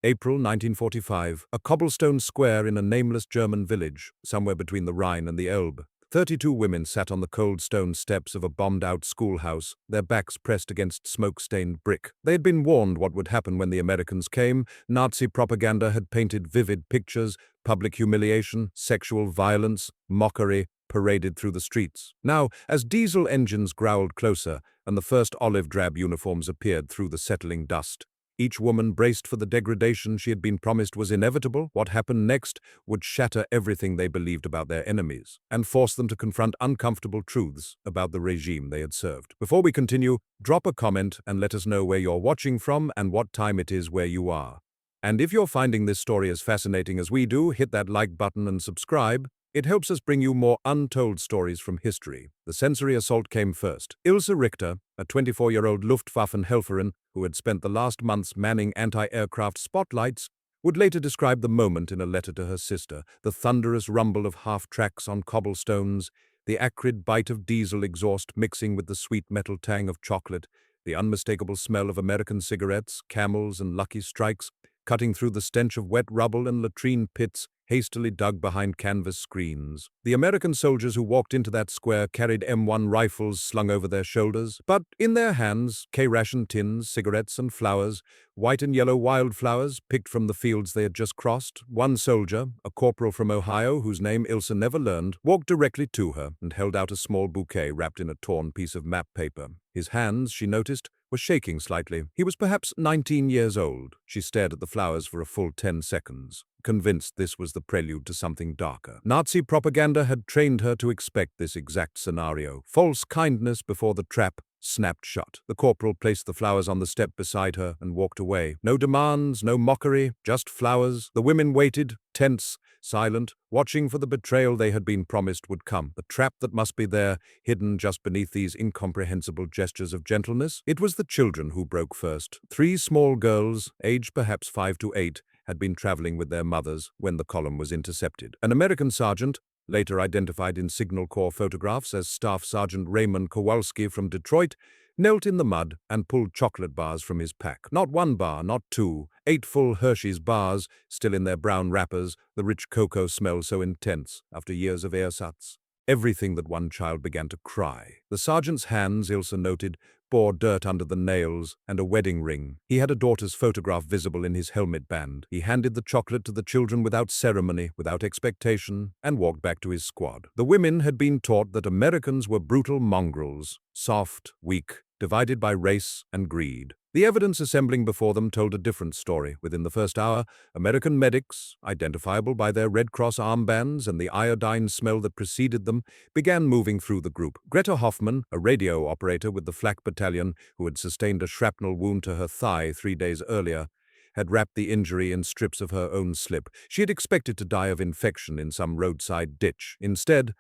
April 1945, a cobblestone square in a nameless German village, somewhere between the Rhine and the Elbe. 32 women sat on the cold stone steps of a bombed-out schoolhouse, their backs pressed against smoke-stained brick. They had been warned what would happen when the Americans came. Nazi propaganda had painted vivid pictures, public humiliation, sexual violence, mockery, paraded through the streets. Now, as diesel engines growled closer and the first olive-drab uniforms appeared through the settling dust, each woman braced for the degradation she had been promised was inevitable. What happened next would shatter everything they believed about their enemies and force them to confront uncomfortable truths about the regime they had served. Before we continue, drop a comment and let us know where you're watching from and what time it is where you are. And if you're finding this story as fascinating as we do, hit that like button and subscribe. It helps us bring you more untold stories from history. The sensory assault came first. Ilse Richter, a 24-year-old Luftwaffenhelferin who had spent the last months manning anti-aircraft spotlights, would later describe the moment in a letter to her sister: the thunderous rumble of half-tracks on cobblestones, the acrid bite of diesel exhaust mixing with the sweet metal tang of chocolate, the unmistakable smell of American cigarettes, Camels and Lucky Strikes, cutting through the stench of wet rubble and latrine pits hastily dug behind canvas screens. The American soldiers who walked into that square carried M1 rifles slung over their shoulders, but in their hands, K-ration tins, cigarettes and flowers, white and yellow wildflowers picked from the fields they had just crossed. One soldier, a corporal from Ohio whose name Ilse never learned, walked directly to her and held out a small bouquet wrapped in a torn piece of map paper. His hands, she noticed, were shaking slightly. He was perhaps 19 years old. She stared at the flowers for a full 10 seconds, convinced this was the prelude to something darker. Nazi propaganda had trained her to expect this exact scenario. False kindness before the trap snapped shut. The corporal placed the flowers on the step beside her and walked away. No demands, no mockery, just flowers. The women waited, tense, silent, watching for the betrayal they had been promised would come. The trap that must be there, hidden just beneath these incomprehensible gestures of gentleness. It was the children who broke first. 3 small girls, aged perhaps 5 to 8, had been traveling with their mothers when the column was intercepted. An American sergeant, later identified in Signal Corps photographs as Staff Sergeant Raymond Kowalski from Detroit, knelt in the mud and pulled chocolate bars from his pack. Not 1 bar, not 2, 8 full Hershey's bars, still in their brown wrappers, the rich cocoa smell so intense after years of ersatz. Everything that one child began to cry. The sergeant's hands, Ilse noted, bore dirt under the nails and a wedding ring. He had a daughter's photograph visible in his helmet band. He handed the chocolate to the children without ceremony, without expectation, and walked back to his squad. The women had been taught that Americans were brutal mongrels, soft, weak, divided by race and greed. The evidence assembling before them told a different story. Within the first hour, American medics, identifiable by their Red Cross armbands and the iodine smell that preceded them, began moving through the group. Greta Hoffman, a radio operator with the Flak Battalion who had sustained a shrapnel wound to her thigh 3 days earlier, had wrapped the injury in strips of her own slip. She had expected to die of infection in some roadside ditch. Instead,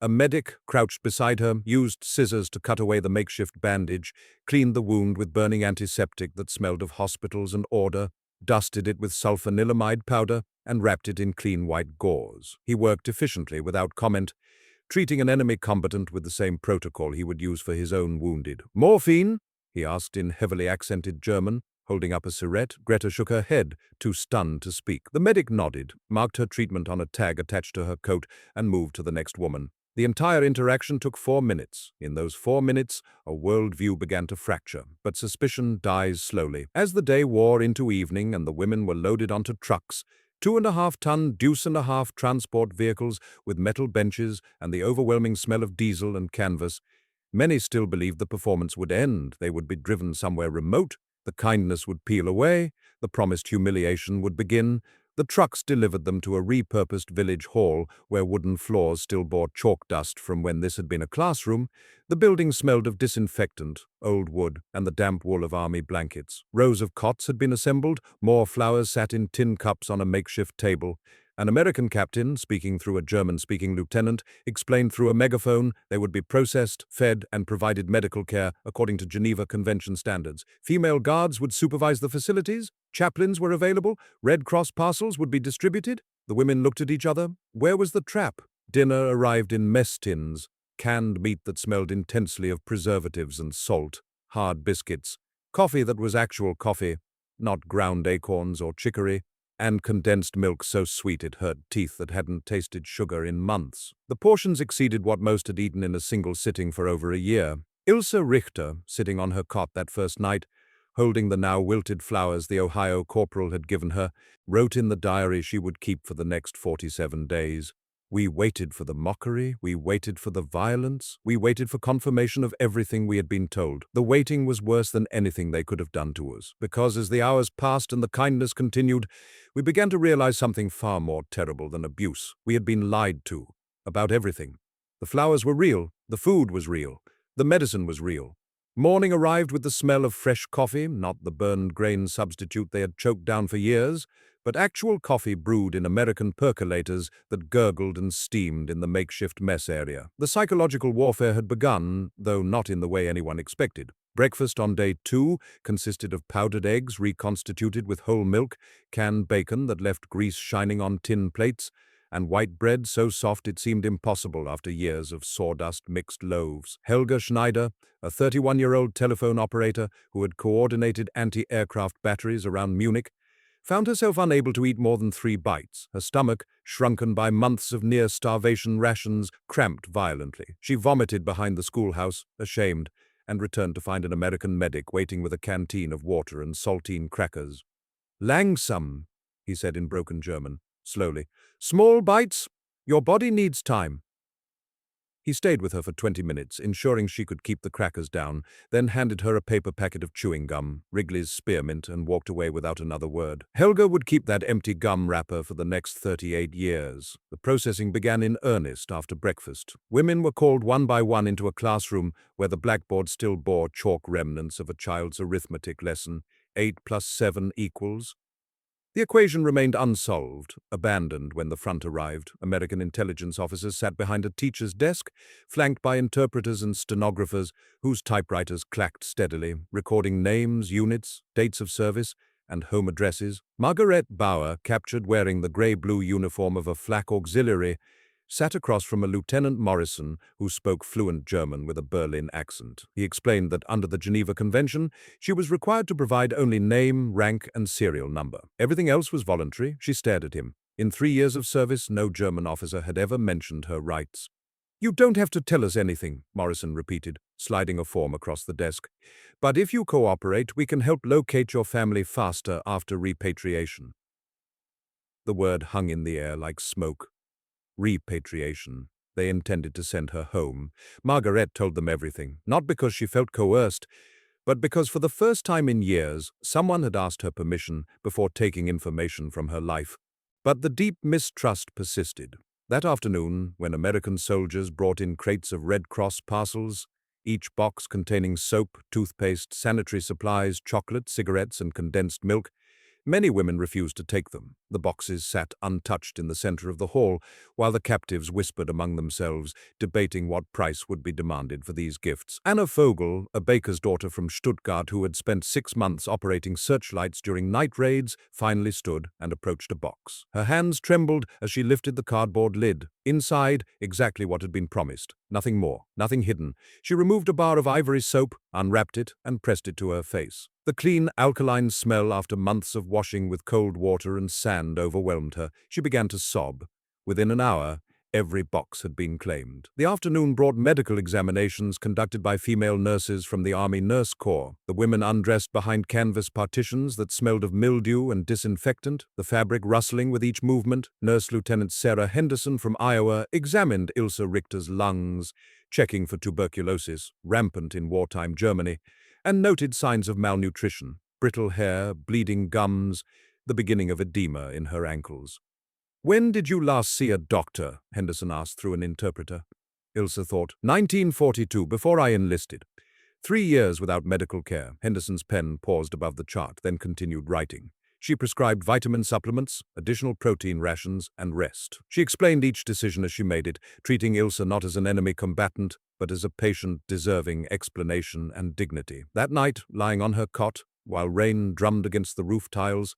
a medic crouched beside her, used scissors to cut away the makeshift bandage, cleaned the wound with burning antiseptic that smelled of hospitals and order, dusted it with sulfanilamide powder, and wrapped it in clean white gauze. He worked efficiently, without comment, treating an enemy combatant with the same protocol he would use for his own wounded. "Morphine?" he asked in heavily accented German, holding up a syringe. Greta shook her head, too stunned to speak. The medic nodded, marked her treatment on a tag attached to her coat, and moved to the next woman. The entire interaction took 4 minutes. In those 4 minutes, a worldview began to fracture, but suspicion dies slowly. As the day wore into evening and the women were loaded onto trucks, 2.5-ton deuce-and-a-half transport vehicles with metal benches and the overwhelming smell of diesel and canvas, many still believed the performance would end. They would be driven somewhere remote, the kindness would peel away, the promised humiliation would begin. The trucks delivered them to a repurposed village hall where wooden floors still bore chalk dust from when this had been a classroom. The building smelled of disinfectant, old wood, and the damp wool of army blankets. Rows of cots had been assembled, more flowers sat in tin cups on a makeshift table. An American captain, speaking through a German-speaking lieutenant, explained through a megaphone they would be processed, fed, and provided medical care according to Geneva Convention standards. Female guards would supervise the facilities. Chaplains were available. Red Cross parcels would be distributed. The women looked at each other. Where was the trap? Dinner arrived in mess tins, canned meat that smelled intensely of preservatives and salt, hard biscuits, coffee that was actual coffee, not ground acorns or chicory, and condensed milk so sweet it hurt teeth that hadn't tasted sugar in months. The portions exceeded what most had eaten in a single sitting for over a year. Ilse Richter, sitting on her cot that first night, holding the now wilted flowers the Ohio corporal had given her, wrote in the diary she would keep for the next 47 days. We waited for the mockery, we waited for the violence, we waited for confirmation of everything we had been told. The waiting was worse than anything they could have done to us, because as the hours passed and the kindness continued, we began to realize something far more terrible than abuse. We had been lied to about everything. The flowers were real, the food was real, the medicine was real. Morning arrived with the smell of fresh coffee, not the burned grain substitute they had choked down for years, but actual coffee brewed in American percolators that gurgled and steamed in the makeshift mess area. The psychological warfare had begun, though not in the way anyone expected. Breakfast on day 2 consisted of powdered eggs reconstituted with whole milk, canned bacon that left grease shining on tin plates, and white bread so soft it seemed impossible after years of sawdust-mixed loaves. Helga Schneider, a 31-year-old telephone operator who had coordinated anti-aircraft batteries around Munich, found herself unable to eat more than 3 bites. Her stomach, shrunken by months of near-starvation rations, cramped violently. She vomited behind the schoolhouse, ashamed, and returned to find an American medic waiting with a canteen of water and saltine crackers. "Langsam," he said in broken German, slowly. "Small bites. Your body needs time." He stayed with her for 20 minutes, ensuring she could keep the crackers down, then handed her a paper packet of chewing gum, Wrigley's spearmint, and walked away without another word. Helga would keep that empty gum wrapper for the next 38 years. The processing began in earnest after breakfast. Women were called one by one into a classroom where the blackboard still bore chalk remnants of a child's arithmetic lesson. 8 plus 7 equals. The equation remained unsolved, abandoned when the front arrived. American intelligence officers sat behind a teacher's desk, flanked by interpreters and stenographers whose typewriters clacked steadily, recording names, units, dates of service, and home addresses. Margaret Bauer, captured wearing the grey-blue uniform of a flak auxiliary, sat across from a Lieutenant Morrison who spoke fluent German with a Berlin accent. He explained that under the Geneva Convention, she was required to provide only name, rank, and serial number. Everything else was voluntary. She stared at him. In 3 years of service, no German officer had ever mentioned her rights. "You don't have to tell us anything," Morrison repeated, sliding a form across the desk. "But if you cooperate, we can help locate your family faster after repatriation." The word hung in the air like smoke. Repatriation. They intended to send her home. Margaret told them everything, not because she felt coerced, but because for the first time in years, someone had asked her permission before taking information from her life. But the deep mistrust persisted. That afternoon, when American soldiers brought in crates of Red Cross parcels, each box containing soap, toothpaste, sanitary supplies, chocolate, cigarettes, and condensed milk, many women refused to take them. The boxes sat untouched in the center of the hall, while the captives whispered among themselves, debating what price would be demanded for these gifts. Anna Vogel, a baker's daughter from Stuttgart who had spent 6 months operating searchlights during night raids, finally stood and approached a box. Her hands trembled as she lifted the cardboard lid. Inside, exactly what had been promised. Nothing more, nothing hidden. She removed a bar of ivory soap, unwrapped it, and pressed it to her face. The clean, alkaline smell after months of washing with cold water and sand overwhelmed her. She began to sob. Within an hour, every box had been claimed. The afternoon brought medical examinations conducted by female nurses from the Army Nurse Corps. The women undressed behind canvas partitions that smelled of mildew and disinfectant, the fabric rustling with each movement. Nurse Lieutenant Sarah Henderson from Iowa examined Ilse Richter's lungs, checking for tuberculosis, rampant in wartime Germany, and noted signs of malnutrition, brittle hair, bleeding gums, the beginning of edema in her ankles. "When did you last see a doctor?" Henderson asked through an interpreter. Ilse thought, 1942, before I enlisted. 3 years without medical care. Henderson's pen paused above the chart, then continued writing. She prescribed vitamin supplements, additional protein rations, and rest. She explained each decision as she made it, treating Ilse not as an enemy combatant, but as a patient deserving explanation and dignity. That night, lying on her cot, while rain drummed against the roof tiles,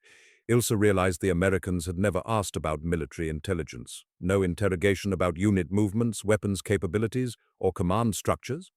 Ilse realized the Americans had never asked about military intelligence. No interrogation about unit movements, weapons capabilities, or command structures.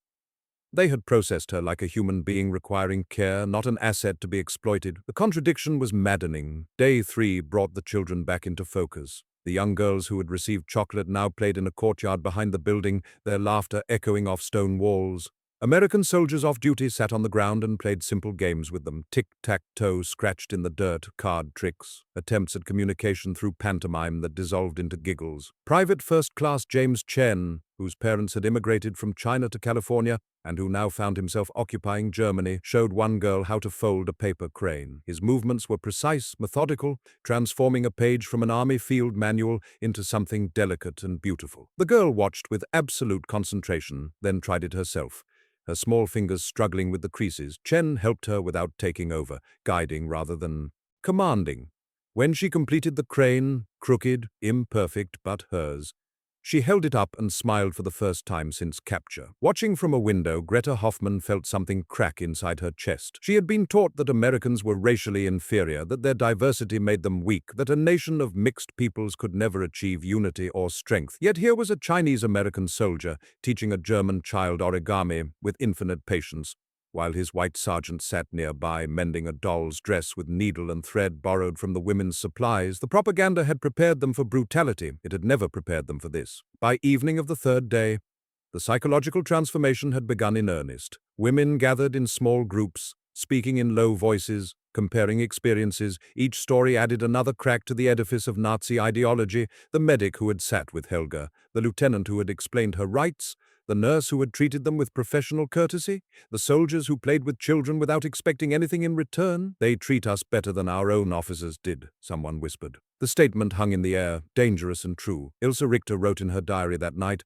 They had processed her like a human being requiring care, not an asset to be exploited. The contradiction was maddening. Day 3 brought the children back into focus. The young girls who had received chocolate now played in a courtyard behind the building, their laughter echoing off stone walls. American soldiers off duty sat on the ground and played simple games with them. Tic-tac-toe scratched in the dirt, card tricks, attempts at communication through pantomime that dissolved into giggles. Private First Class James Chen, whose parents had immigrated from China to California and who now found himself occupying Germany, showed one girl how to fold a paper crane. His movements were precise, methodical, transforming a page from an army field manual into something delicate and beautiful. The girl watched with absolute concentration, then tried it herself. Her small fingers struggling with the creases, Chen helped her without taking over, guiding rather than commanding. When she completed the crane, crooked, imperfect, but hers, she held it up and smiled for the first time since capture. Watching from a window, Greta Hoffman felt something crack inside her chest. She had been taught that Americans were racially inferior, that their diversity made them weak, that a nation of mixed peoples could never achieve unity or strength. Yet here was a Chinese-American soldier teaching a German child origami with infinite patience, while his white sergeant sat nearby mending a doll's dress with needle and thread borrowed from the women's supplies. The propaganda had prepared them for brutality. It had never prepared them for this. By evening of the third day, the psychological transformation had begun in earnest. Women gathered in small groups, speaking in low voices, comparing experiences. Each story added another crack to the edifice of Nazi ideology. The medic who had sat with Helga, the lieutenant who had explained her rights, the nurse who had treated them with professional courtesy, the soldiers who played with children without expecting anything in return. They treat us better than our own officers did, someone whispered. The statement hung in the air, dangerous and true. Ilse Richter wrote in her diary that night,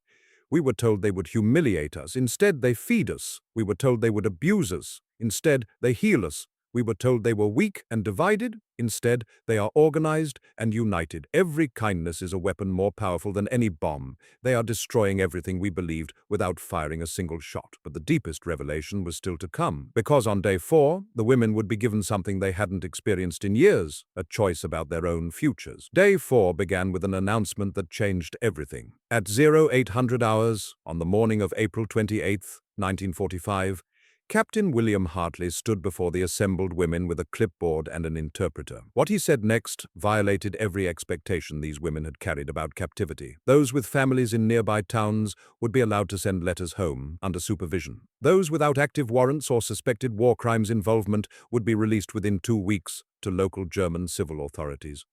"We were told they would humiliate us. Instead, they feed us. We were told they would abuse us. Instead, they heal us. We were told they were weak and divided. Instead, they are organized and united. Every kindness is a weapon more powerful than any bomb. They are destroying everything we believed without firing a single shot." But the deepest revelation was still to come, because on day 4, the women would be given something they hadn't experienced in years, a choice about their own futures. Day 4 began with an announcement that changed everything. At 0800 hours, on the morning of April 28, 1945, Captain William Hartley stood before the assembled women with a clipboard and an interpreter. What he said next violated every expectation these women had carried about captivity. Those with families in nearby towns would be allowed to send letters home under supervision. Those without active warrants or suspected war crimes involvement would be released within 2 weeks to local German civil authorities.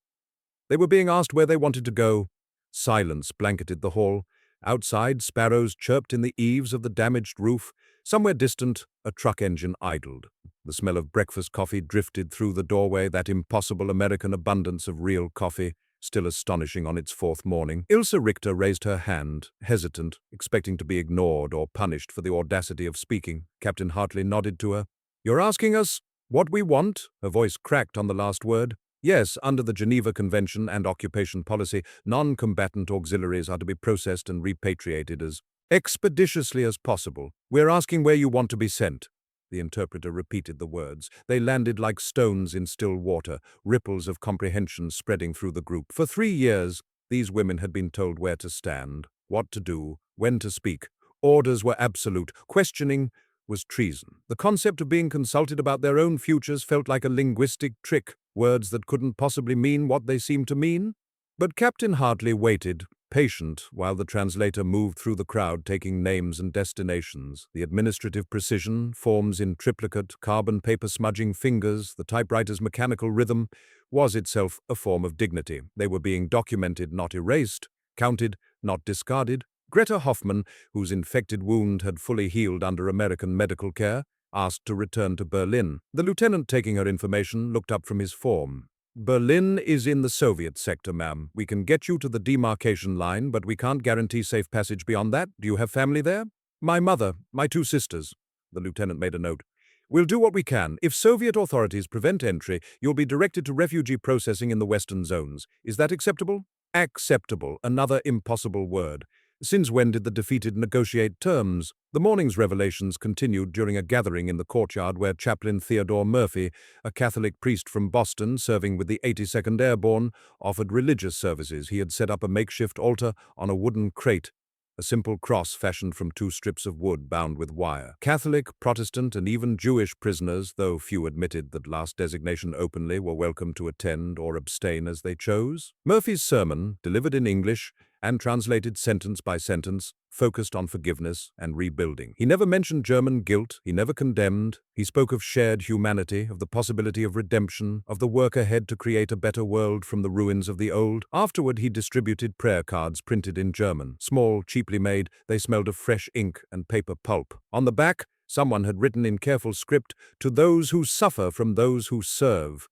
They were being asked where they wanted to go. Silence blanketed the hall. Outside, sparrows chirped in the eaves of the damaged roof. Somewhere distant, a truck engine idled. The smell of breakfast coffee drifted through the doorway, that impossible American abundance of real coffee, still astonishing on its 4th morning. Ilse Richter raised her hand, hesitant, expecting to be ignored or punished for the audacity of speaking. Captain Hartley nodded to her. "You're asking us what we want?" Her voice cracked on the last word. "Yes, under the Geneva Convention and occupation policy, non-combatant auxiliaries are to be processed and repatriated as expeditiously as possible. We're asking where you want to be sent." The interpreter repeated the words. They landed like stones in still water, ripples of comprehension spreading through the group. For 3 years, these women had been told where to stand, what to do, when to speak. Orders were absolute. Questioning was treason. The concept of being consulted about their own futures felt like a linguistic trick, words that couldn't possibly mean what they seemed to mean. But Captain Hartley waited, patient, while the translator moved through the crowd taking names and destinations. The administrative precision, forms in triplicate, carbon paper smudging fingers, the typewriter's mechanical rhythm, was itself a form of dignity. They were being documented, not erased, counted, not discarded. Greta Hoffman, whose infected wound had fully healed under American medical care, asked to return to Berlin. The lieutenant taking her information looked up from his form. "Berlin is in the Soviet sector, ma'am. We can get you to the demarcation line, but we can't guarantee safe passage beyond that. Do you have family there?" "My mother, my 2 sisters." The lieutenant made a note. "We'll do what we can. If Soviet authorities prevent entry, you'll be directed to refugee processing in the western zones. Is that acceptable?" Acceptable, another impossible word. Since when did the defeated negotiate terms? The morning's revelations continued during a gathering in the courtyard where Chaplain Theodore Murphy, a Catholic priest from Boston serving with the 82nd Airborne, offered religious services. He had set up a makeshift altar on a wooden crate. a simple cross fashioned from 2 strips of wood bound with wire. Catholic, Protestant, and even Jewish prisoners, though few admitted that last designation openly, were welcome to attend or abstain as they chose. Murphy's sermon, delivered in English and translated sentence by sentence, focused on forgiveness and rebuilding. He never mentioned German guilt, he never condemned. He spoke of shared humanity, of the possibility of redemption, of the work ahead to create a better world from the ruins of the old. Afterward, he distributed prayer cards printed in German. Small, cheaply made, they smelled of fresh ink and paper pulp. On the back, someone had written in careful script, "To those who suffer from those who serve."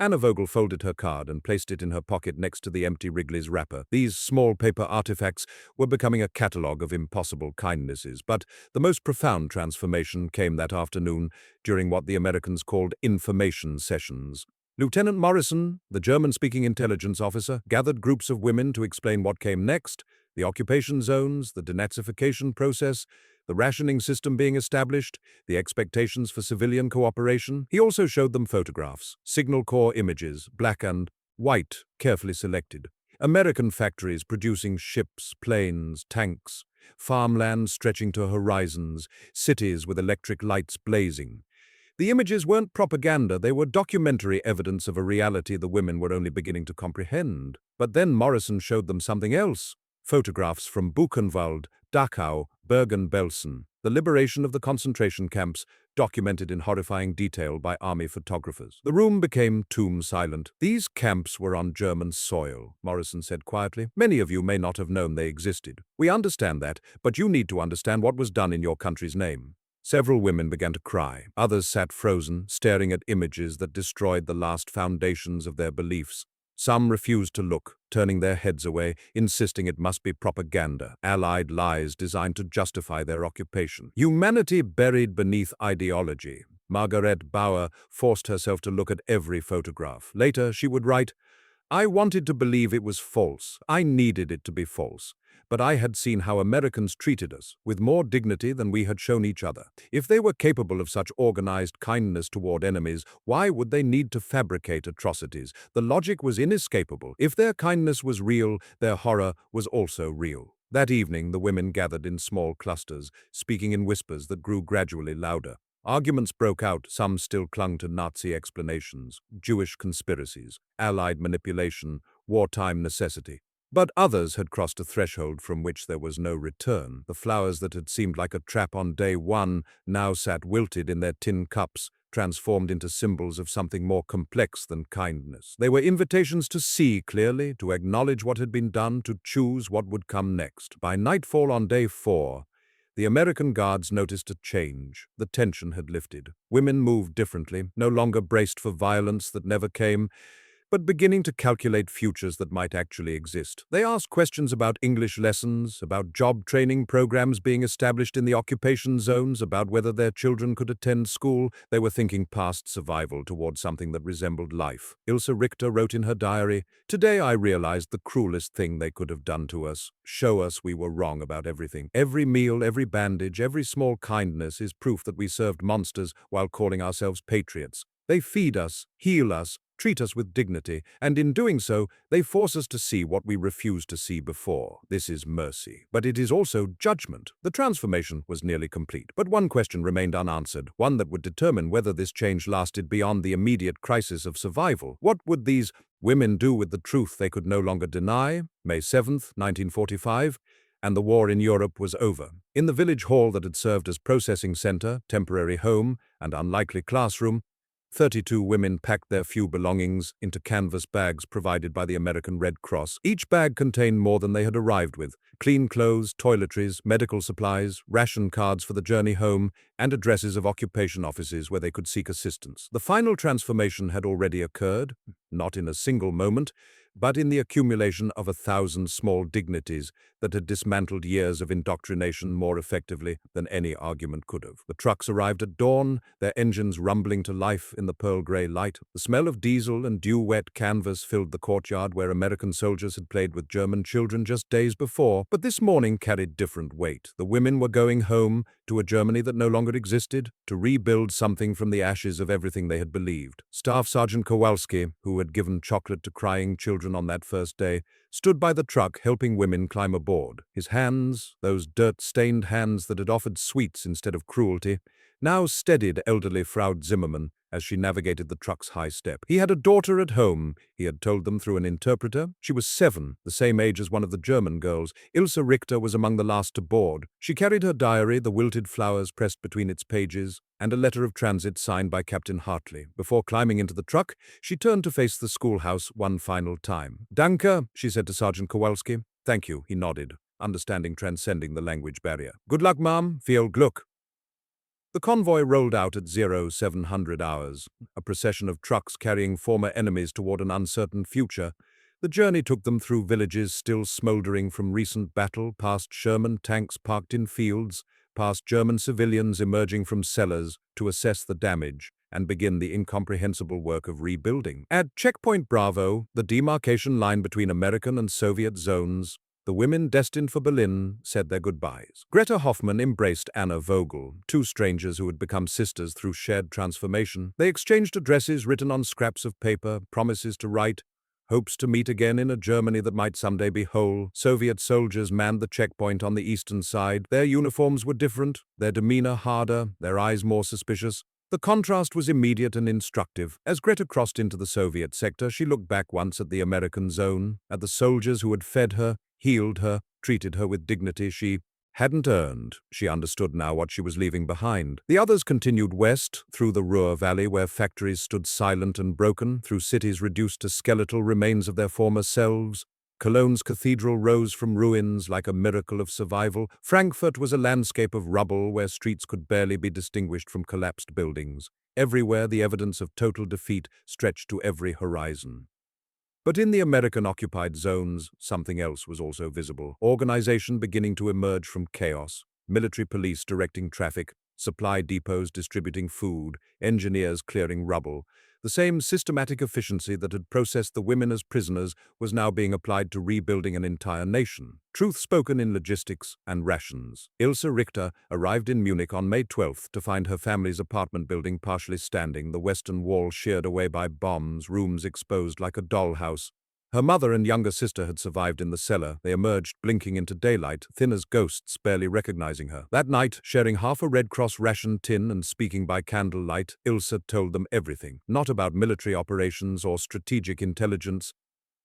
Anna Vogel folded her card and placed it in her pocket next to the empty Wrigley's wrapper. These small paper artifacts were becoming a catalogue of impossible kindnesses, but the most profound transformation came that afternoon during what the Americans called information sessions. Lieutenant Morrison, the German-speaking intelligence officer, gathered groups of women to explain what came next: the occupation zones, the denazification process, the rationing system being established, the expectations for civilian cooperation. He also showed them photographs, signal corps images, black and white, carefully selected. American factories producing ships, planes, tanks, farmland stretching to horizons, cities with electric lights blazing. The images weren't propaganda, they were documentary evidence of a reality the women were only beginning to comprehend. But then Morrison showed them something else. Photographs from Buchenwald, Dachau, Bergen-Belsen, the liberation of the concentration camps, documented in horrifying detail by army photographers. The room became tomb silent. "These camps were on German soil," Morrison said quietly. "Many of you may not have known they existed. We understand that, but you need to understand what was done in your country's name." Several women began to cry. Others sat frozen, staring at images that destroyed the last foundations of their beliefs. Some refused to look, turning their heads away, insisting it must be propaganda, allied lies designed to justify their occupation. Humanity buried beneath ideology. Margaret Bauer forced herself to look at every photograph. Later, she would write, "I wanted to believe it was false. I needed it to be false. But I had seen how Americans treated us, with more dignity than we had shown each other. If they were capable of such organized kindness toward enemies, why would they need to fabricate atrocities? The logic was inescapable. If their kindness was real, their horror was also real." That evening, the women gathered in small clusters, speaking in whispers that grew gradually louder. Arguments broke out. Some still clung to Nazi explanations, Jewish conspiracies, Allied manipulation, wartime necessity. But others had crossed a threshold from which there was no return. The flowers that had seemed like a trap on day one now sat wilted in their tin cups, transformed into symbols of something more complex than kindness. They were invitations to see clearly, to acknowledge what had been done, to choose what would come next. By nightfall on day 4, the American guards noticed a change. The tension had lifted. Women moved differently, no longer braced for violence that never came, but beginning to calculate futures that might actually exist. They asked questions about English lessons, about job training programs being established in the occupation zones, about whether their children could attend school. They were thinking past survival toward something that resembled life. Ilse Richter wrote in her diary, "Today I realized the cruelest thing they could have done to us. Show us we were wrong about everything. Every meal, every bandage, every small kindness is proof that we served monsters while calling ourselves patriots. They feed us, heal us, treat us with dignity, and in doing so, they force us to see what we refused to see before. This is mercy. But it is also judgment." The transformation was nearly complete. But one question remained unanswered, one that would determine whether this change lasted beyond the immediate crisis of survival. What would these women do with the truth they could no longer deny? May 7th, 1945, and the war in Europe was over. In the village hall that had served as processing center, temporary home, and unlikely classroom, 32 women packed their few belongings into canvas bags provided by the American Red Cross. Each bag contained more than they had arrived with: clean clothes, toiletries, medical supplies, ration cards for the journey home, and addresses of occupation offices where they could seek assistance. The final transformation had already occurred, not in a single moment, but in the accumulation of 1,000 small dignities that had dismantled years of indoctrination more effectively than any argument could have. The trucks arrived at dawn, their engines rumbling to life in the pearl-gray light. The smell of diesel and dew-wet canvas filled the courtyard where American soldiers had played with German children just days before, but this morning carried different weight. The women were going home to a Germany that no longer existed, to rebuild something from the ashes of everything they had believed. Staff Sergeant Kowalski, who had given chocolate to crying children children on that first day, stood by the truck helping women climb aboard. His hands, those dirt-stained hands that had offered sweets instead of cruelty, now steadied elderly Frau Zimmermann as she navigated the truck's high step. He had a daughter at home, he had told them through an interpreter. She was 7, the same age as one of the German girls. Ilse Richter was among the last to board. She carried her diary, the wilted flowers pressed between its pages, and a letter of transit signed by Captain Hartley. Before climbing into the truck, she turned to face the schoolhouse one final time. "Danke," she said to Sergeant Kowalski. "Thank you," he nodded, understanding transcending the language barrier. "Good luck, ma'am. Viel Glück." The convoy rolled out at 0700 hours, a procession of trucks carrying former enemies toward an uncertain future. The journey took them through villages still smoldering from recent battle, past Sherman tanks parked in fields, past German civilians emerging from cellars to assess the damage and begin the incomprehensible work of rebuilding. At Checkpoint Bravo, the demarcation line between American and Soviet zones, the women destined for Berlin said their goodbyes. Greta Hoffmann embraced Anna Vogel, two strangers who had become sisters through shared transformation. They exchanged addresses written on scraps of paper, promises to write, hopes to meet again in a Germany that might someday be whole. Soviet soldiers manned the checkpoint on the eastern side. Their uniforms were different, their demeanor harder, their eyes more suspicious. The contrast was immediate and instructive. As Greta crossed into the Soviet sector, she looked back once at the American zone, at the soldiers who had fed her, healed her, treated her with dignity she hadn't earned. She understood now what she was leaving behind. The others continued west, through the Ruhr Valley where factories stood silent and broken, through cities reduced to skeletal remains of their former selves. Cologne's cathedral rose from ruins like a miracle of survival. Frankfurt was a landscape of rubble where streets could barely be distinguished from collapsed buildings. Everywhere the evidence of total defeat stretched to every horizon. But in the American-occupied zones, something else was also visible. Organization beginning to emerge from chaos, military police directing traffic, supply depots distributing food, engineers clearing rubble. The same systematic efficiency that had processed the women as prisoners was now being applied to rebuilding an entire nation. Truth spoken in logistics and rations. Ilse Richter arrived in Munich on May 12th to find her family's apartment building partially standing, the western wall sheared away by bombs, rooms exposed like a dollhouse. Her mother and younger sister had survived in the cellar. They emerged, blinking into daylight, thin as ghosts, barely recognizing her. That night, sharing half a Red Cross ration tin and speaking by candlelight, Ilse told them everything. Not about military operations or strategic intelligence,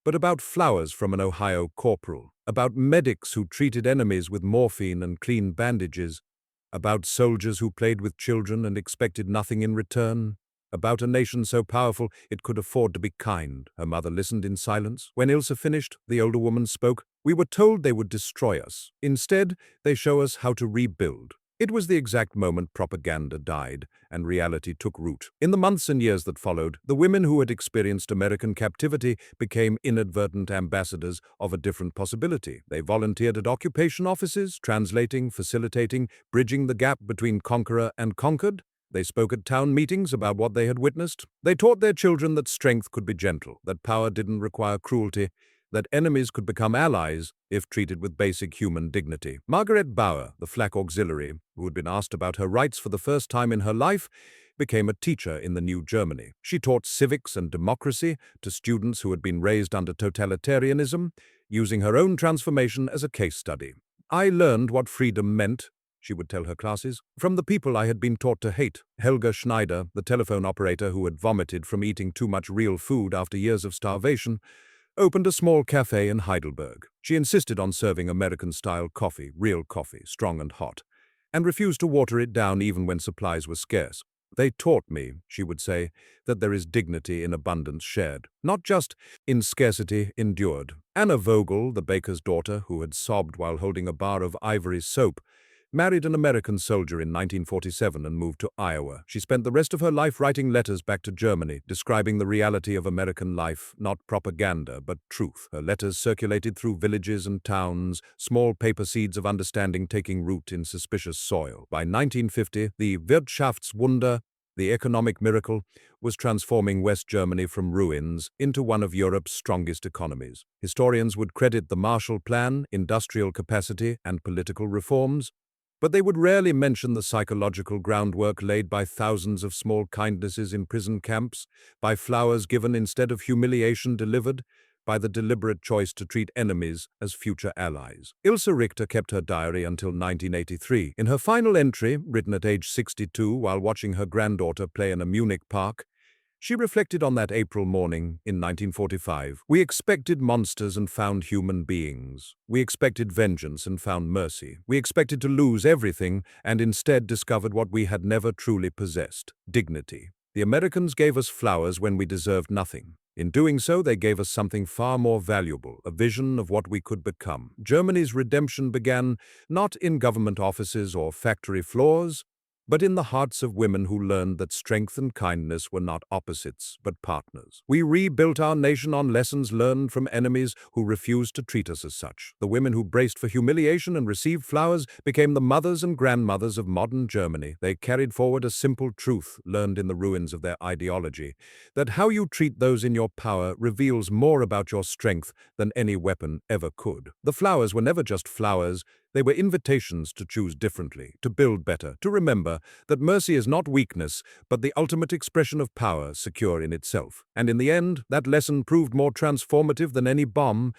but about flowers from an Ohio corporal, about medics who treated enemies with morphine and clean bandages, about soldiers who played with children and expected nothing in return, about a nation so powerful it could afford to be kind. Her mother listened in silence. When Ilse finished, the older woman spoke. "We were told they would destroy us. Instead, they show us how to rebuild." It was the exact moment propaganda died and reality took root. In the months and years that followed, the women who had experienced American captivity became inadvertent ambassadors of a different possibility. They volunteered at occupation offices, translating, facilitating, bridging the gap between conqueror and conquered. They spoke at town meetings about what they had witnessed. They taught their children that strength could be gentle, that power didn't require cruelty, that enemies could become allies if treated with basic human dignity. Margaret Bauer, the flak auxiliary, who had been asked about her rights for the first time in her life, became a teacher in the new Germany. She taught civics and democracy to students who had been raised under totalitarianism, using her own transformation as a case study. "I learned what freedom meant," she would tell her classes, "from the people I had been taught to hate." Helga Schneider, the telephone operator who had vomited from eating too much real food after years of starvation, opened a small cafe in Heidelberg. She insisted on serving American-style coffee, real coffee, strong and hot, and refused to water it down even when supplies were scarce. "They taught me," she would say, "that there is dignity in abundance shared, not just in scarcity endured." Anna Vogel, the baker's daughter who had sobbed while holding a bar of ivory soap, married an American soldier in 1947 and moved to Iowa. She spent the rest of her life writing letters back to Germany, describing the reality of American life, not propaganda, but truth. Her letters circulated through villages and towns, small paper seeds of understanding taking root in suspicious soil. By 1950, the Wirtschaftswunder, the economic miracle, was transforming West Germany from ruins into one of Europe's strongest economies. Historians would credit the Marshall Plan, industrial capacity, and political reforms, but they would rarely mention the psychological groundwork laid by thousands of small kindnesses in prison camps, by flowers given instead of humiliation delivered, by the deliberate choice to treat enemies as future allies. Ilse Richter kept her diary until 1983. In her final entry, written at age 62 while watching her granddaughter play in a Munich park, she reflected on that April morning in 1945. We expected monsters and found human beings. We expected vengeance and found mercy. We expected to lose everything and instead discovered what we had never truly possessed: dignity. The Americans gave us flowers when we deserved nothing. In doing so, they gave us something far more valuable, a vision of what we could become. Germany's redemption began not in government offices or factory floors, but in the hearts of women who learned that strength and kindness were not opposites, but partners. We rebuilt our nation on lessons learned from enemies who refused to treat us as such. The women who braced for humiliation and received flowers became the mothers and grandmothers of modern Germany. They carried forward a simple truth learned in the ruins of their ideology, that how you treat those in your power reveals more about your strength than any weapon ever could. The flowers were never just flowers. They were invitations to choose differently, to build better, to remember that mercy is not weakness, but the ultimate expression of power secure in itself. And in the end, that lesson proved more transformative than any bomb.